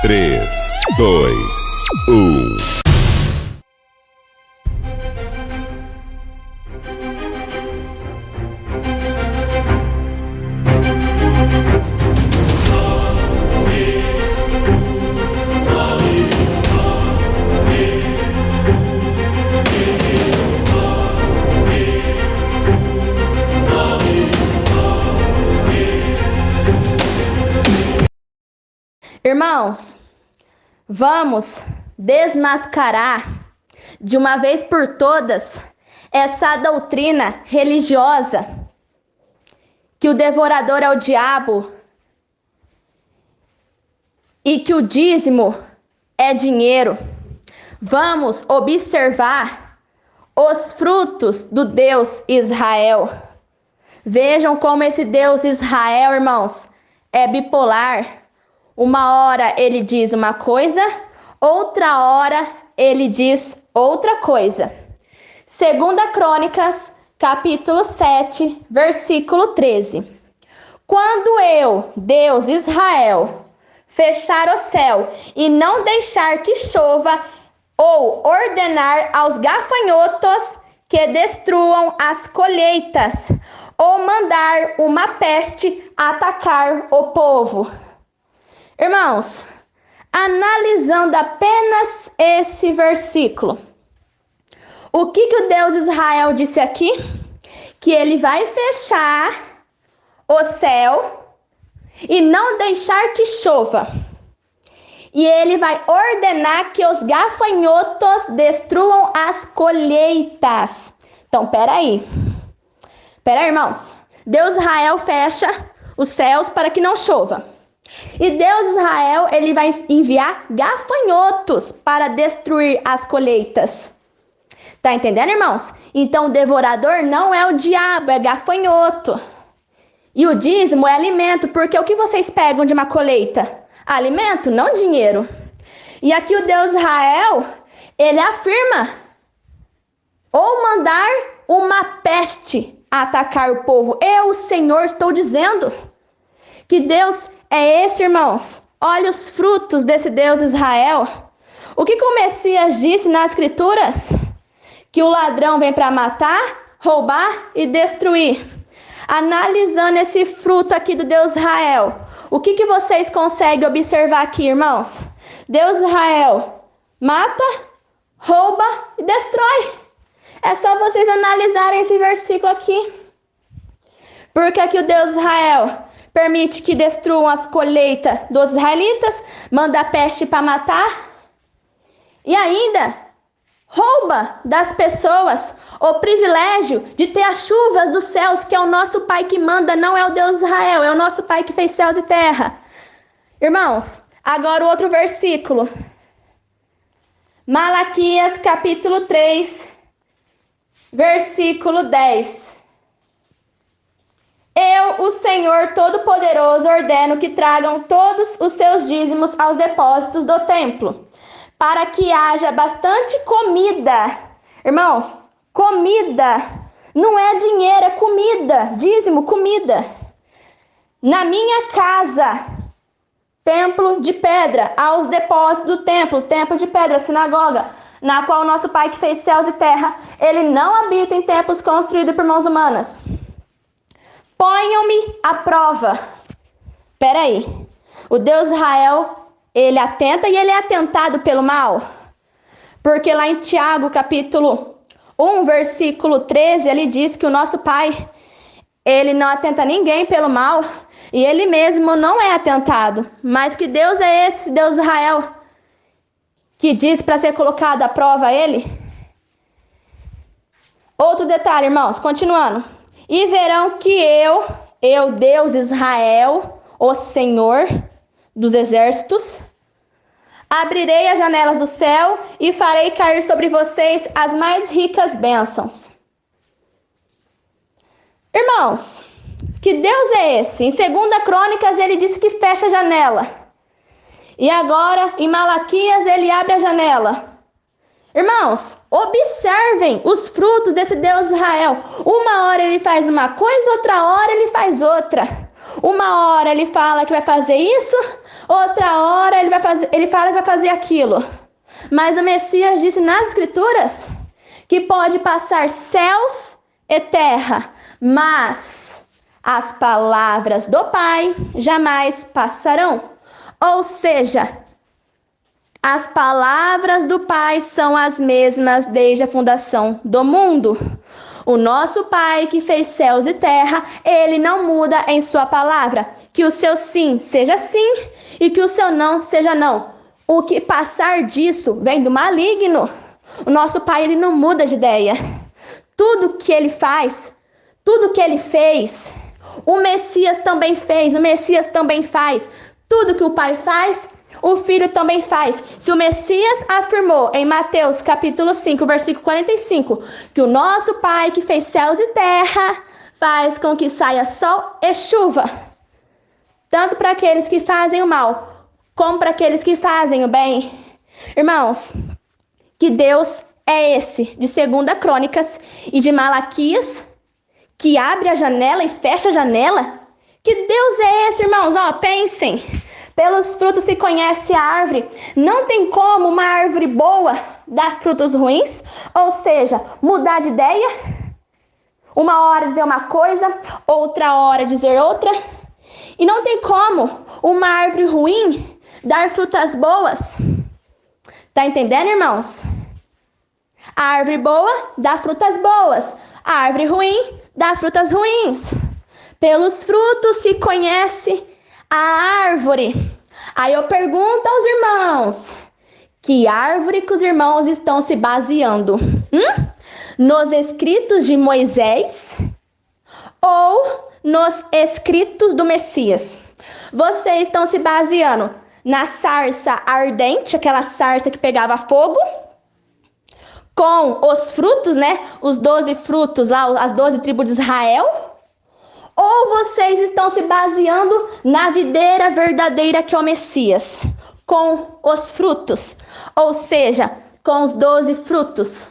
3, 2, 1. Irmãos, vamos desmascarar de uma vez por todas essa doutrina religiosa que o devorador é o diabo e que o dízimo é dinheiro. Vamos observar os frutos do Deus Israel. Vejam como esse Deus Israel, irmãos, é bipolar. Uma hora ele diz uma coisa, outra hora ele diz outra coisa. 2 Crônicas, capítulo 7, versículo 13. Quando eu, Deus Israel, fechar o céu e não deixar que chova, ou ordenar aos gafanhotos que destruam as colheitas, ou mandar uma peste atacar o povo. Irmãos, analisando apenas esse versículo, o que o Deus Israel disse aqui? Que ele vai fechar o céu e não deixar que chova. E ele vai ordenar que os gafanhotos destruam as colheitas. Então, peraí, irmãos. Deus Israel fecha os céus para que não chova. E Deus Israel, ele vai enviar gafanhotos para destruir as colheitas. Tá entendendo, irmãos? Então, o devorador não é o diabo, é gafanhoto. E o dízimo é alimento, porque o que vocês pegam de uma colheita? Alimento, não dinheiro. E aqui o Deus Israel, ele afirma ou mandar uma peste atacar o povo. Eu, o Senhor, estou dizendo que Deus é esse, irmãos. Olha os frutos desse Deus Israel. O que o Messias disse nas Escrituras? Que o ladrão vem para matar, roubar e destruir. Analisando esse fruto aqui do Deus Israel, o que vocês conseguem observar aqui, irmãos? Deus Israel mata, rouba e destrói. É só vocês analisarem esse versículo aqui. Porque aqui o Deus Israel permite que destruam as colheitas dos israelitas, manda a peste para matar e ainda rouba das pessoas o privilégio de ter as chuvas dos céus, que é o nosso Pai que manda, não é o Deus Israel, é o nosso Pai que fez céus e terra. Irmãos, agora o outro versículo. Malaquias, capítulo 3, versículo 10. Eu, o Senhor Todo-Poderoso, ordeno que tragam todos os seus dízimos aos depósitos do templo, para que haja bastante comida. Irmãos, comida não é dinheiro, é comida. Dízimo, comida. Na minha casa, templo de pedra, aos depósitos do templo de pedra, sinagoga, na qual o nosso Pai que fez céus e terra, ele não habita em templos construídos por mãos humanas. Ponham-me à prova. Peraí. O Deus Israel, ele atenta e ele é atentado pelo mal. Porque lá em Tiago, capítulo 1, versículo 13, ele diz que o nosso Pai, ele não atenta ninguém pelo mal. E ele mesmo não é atentado. Mas que Deus é esse Deus Israel que diz para ser colocado à prova ele? Outro detalhe, irmãos, continuando. E verão que eu, Deus Israel, o Senhor dos exércitos, abrirei as janelas do céu e farei cair sobre vocês as mais ricas bênçãos. Irmãos, que Deus é esse? Em 2 Crônicas ele disse que fecha a janela. E agora, em Malaquias, ele abre a janela. Irmãos, observem os frutos desse Deus Israel. Uma hora ele faz uma coisa, outra hora ele faz outra. Uma hora ele fala que vai fazer isso, outra hora ele vai ele fala que vai fazer aquilo. Mas o Messias disse nas Escrituras que pode passar céus e terra, mas as palavras do Pai jamais passarão. Ou seja, as palavras do Pai são as mesmas desde a fundação do mundo. O nosso Pai que fez céus e terra, ele não muda em sua palavra. Que o seu sim seja sim e que o seu não seja não. O que passar disso vem do maligno. O nosso Pai, ele não muda de ideia. Tudo que ele faz, tudo que ele fez, o Messias também fez, o Messias também faz. Tudo que o Pai faz, o Filho também faz. Se o Messias afirmou em Mateus capítulo 5, versículo 45, que o nosso Pai que fez céus e terra faz com que saia sol e chuva, tanto para aqueles que fazem o mal, como para aqueles que fazem o bem. Irmãos, que Deus é esse de 2 Crônicas e de Malaquias, que abre a janela e fecha a janela? Que Deus é esse, irmãos? Pensem. Pelos frutos se conhece a árvore. Não tem como uma árvore boa dar frutos ruins, ou seja, mudar de ideia. Uma hora dizer uma coisa, outra hora dizer outra. E não tem como uma árvore ruim dar frutas boas. Tá entendendo, irmãos? A árvore boa dá frutas boas. A árvore ruim dá frutas ruins. Pelos frutos se conhece a árvore. Aí eu pergunto aos irmãos, que árvore que os irmãos estão se baseando? Nos escritos de Moisés ou nos escritos do Messias? Vocês estão se baseando na sarça ardente, aquela sarça que pegava fogo, com os frutos, né? Os 12 frutos lá, as 12 tribos de Israel? Ou vocês estão se baseando na videira verdadeira que é o Messias, com os frutos, ou seja, com os 12 frutos,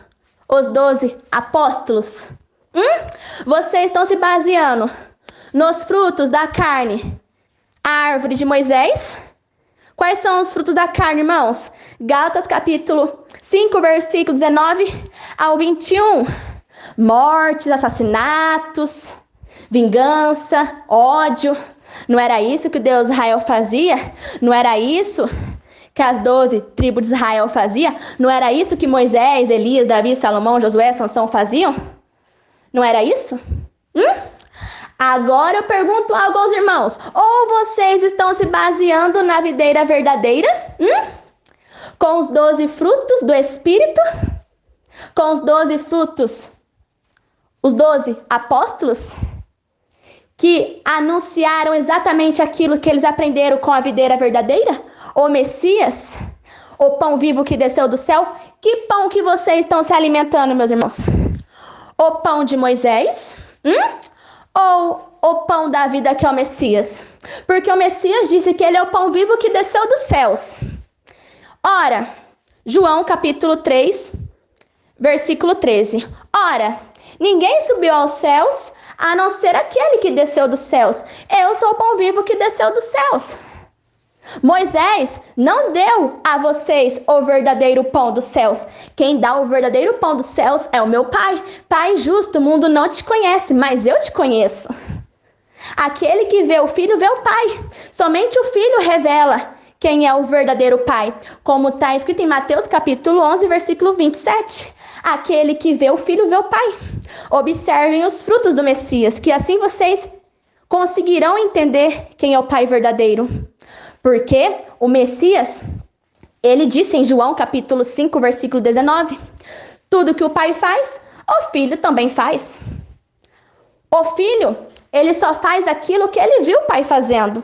os 12 apóstolos? Vocês estão se baseando nos frutos da carne, a árvore de Moisés? Quais são os frutos da carne, irmãos? Gálatas capítulo 5, versículo 19 ao 21. Mortes, assassinatos, vingança, ódio. Não era isso que o Deus de Israel fazia? Não era isso que as 12 tribos de Israel faziam? Não era isso que Moisés, Elias, Davi, Salomão, Josué, Sansão faziam? Não era isso? Agora eu pergunto algo aos irmãos. Ou vocês estão se baseando na videira verdadeira? Com os 12 frutos do Espírito? Com os 12 frutos, os 12 apóstolos? Que anunciaram exatamente aquilo que eles aprenderam com a videira verdadeira? O Messias? O pão vivo que desceu do céu? Que pão que vocês estão se alimentando, meus irmãos? O pão de Moisés? Ou o pão da vida que é o Messias? Porque o Messias disse que ele é o pão vivo que desceu dos céus. Ora, João capítulo 3, versículo 13. Ora, ninguém subiu aos céus a não ser aquele que desceu dos céus. Eu sou o pão vivo que desceu dos céus. Moisés não deu a vocês o verdadeiro pão dos céus. Quem dá o verdadeiro pão dos céus é o meu Pai. Pai justo, o mundo não te conhece, mas eu te conheço. Aquele que vê o Filho vê o Pai. Somente o Filho revela quem é o verdadeiro Pai. Como está escrito em Mateus capítulo 11, versículo 27. Aquele que vê o Filho vê o Pai. Observem os frutos do Messias, que assim vocês conseguirão entender quem é o Pai verdadeiro. Porque o Messias, ele disse em João capítulo 5, versículo 19, tudo que o Pai faz, o Filho também faz. O Filho, ele só faz aquilo que ele viu o Pai fazendo.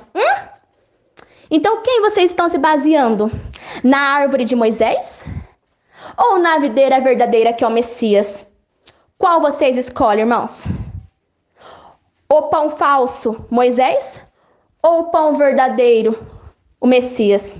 Então, quem vocês estão se baseando? Na árvore de Moisés? Ou na videira verdadeira que é o Messias? Qual vocês escolhem, irmãos? O pão falso, Moisés? Ou o pão verdadeiro, o Messias?